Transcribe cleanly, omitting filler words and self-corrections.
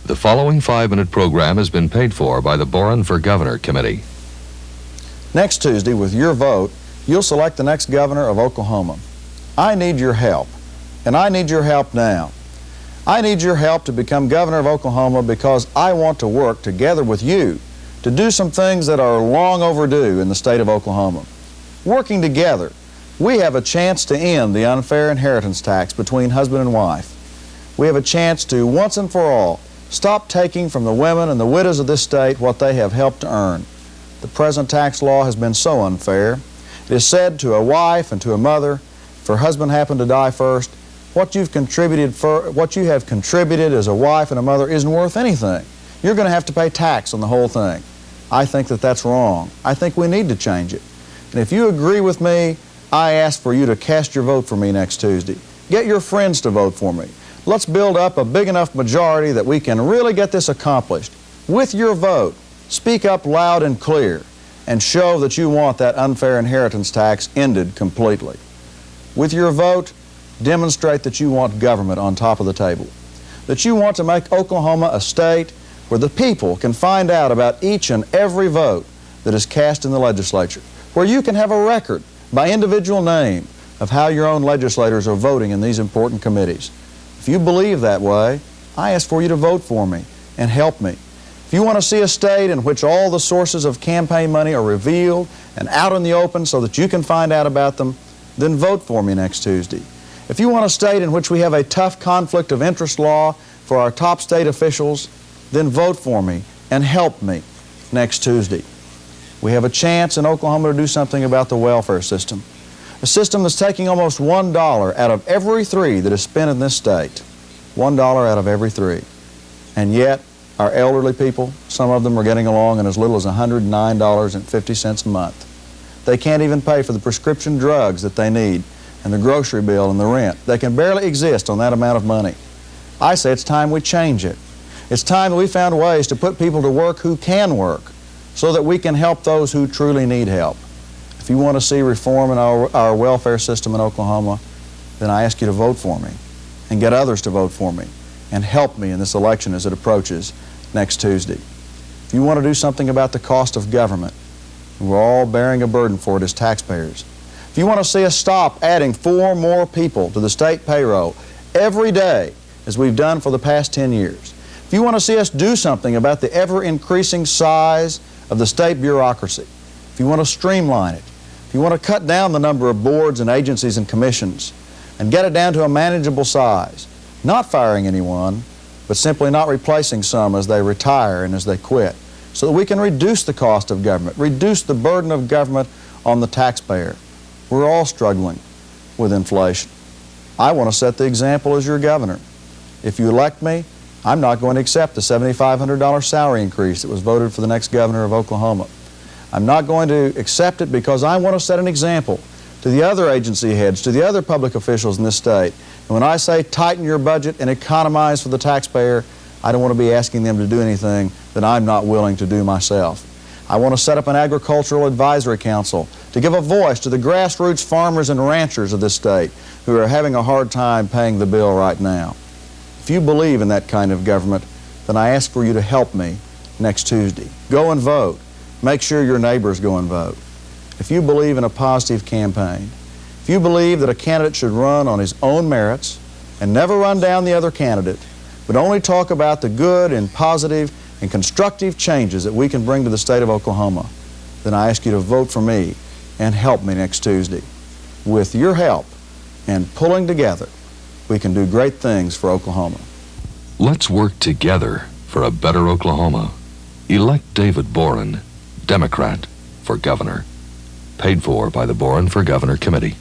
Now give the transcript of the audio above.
The following 5-minute program has been paid for by the Boren for Governor Committee. Next Tuesday, with your vote, you'll select the next governor of Oklahoma. I need your help, and I need your help now. I need your help to become governor of Oklahoma because I want to work together with you to do some things that are long overdue in the state of Oklahoma. Working together, we have a chance to end the unfair inheritance tax between husband and wife. We have a chance to, once and for all, stop taking from the women and the widows of this state what they have helped to earn. The present tax law has been so unfair. It is said to a wife and to a mother, if her husband happened to die first, what you have contributed as a wife and a mother isn't worth anything. You're going to have to pay tax on the whole thing. I think that that's wrong. I think we need to change it. And if you agree with me, I ask for you to cast your vote for me next Tuesday. Get your friends to vote for me. Let's build up a big enough majority that we can really get this accomplished. With your vote, speak up loud and clear and show that you want that unfair inheritance tax ended completely. With your vote, demonstrate that you want government on top of the table, that you want to make Oklahoma a state where the people can find out about each and every vote that is cast in the legislature, where you can have a record by individual name of how your own legislators are voting in these important committees. If you believe that way, I ask for you to vote for me and help me. If you want to see a state in which all the sources of campaign money are revealed and out in the open so that you can find out about them, then vote for me next Tuesday. If you want a state in which we have a tough conflict of interest law for our top state officials, then vote for me and help me next Tuesday. We have a chance in Oklahoma to do something about the welfare system, a system that's taking almost $1 out of every 3 that is spent in this state. $1 out of every 3. And yet, our elderly people, some of them are getting along in as little as $109.50 a month. They can't even pay for the prescription drugs that they need and the grocery bill and the rent. They can barely exist on that amount of money. I say it's time we change it. It's time that we found ways to put people to work who can work so that we can help those who truly need help. If you want to see reform in our welfare system in Oklahoma, then I ask you to vote for me and get others to vote for me and help me in this election as it approaches next Tuesday. If you want to do something about the cost of government, we're all bearing a burden for it as taxpayers. If you want to see us stop adding 4 more people to the state payroll every day as we've done for the past 10 years, if you want to see us do something about the ever-increasing size of the state bureaucracy, if you want to streamline it, if you want to cut down the number of boards and agencies and commissions and get it down to a manageable size, not firing anyone, but simply not replacing some as they retire and as they quit, so that we can reduce the cost of government, reduce the burden of government on the taxpayer. We're all struggling with inflation. I want to set the example as your governor. If you elect me, I'm not going to accept the $7,500 salary increase that was voted for the next governor of Oklahoma. I'm not going to accept it because I want to set an example to the other agency heads, to the other public officials in this state. And when I say tighten your budget and economize for the taxpayer, I don't want to be asking them to do anything that I'm not willing to do myself. I want to set up an agricultural advisory council to give a voice to the grassroots farmers and ranchers of this state who are having a hard time paying the bill right now. If you believe in that kind of government, then I ask for you to help me next Tuesday. Go and vote. Make sure your neighbors go and vote. If you believe in a positive campaign, if you believe that a candidate should run on his own merits and never run down the other candidate, but only talk about the good and positive and constructive changes that we can bring to the state of Oklahoma, then I ask you to vote for me and help me next Tuesday. With your help and pulling together, we can do great things for Oklahoma. Let's work together for a better Oklahoma. Elect David Boren, Democrat, for governor. Paid for by the Boren for Governor Committee.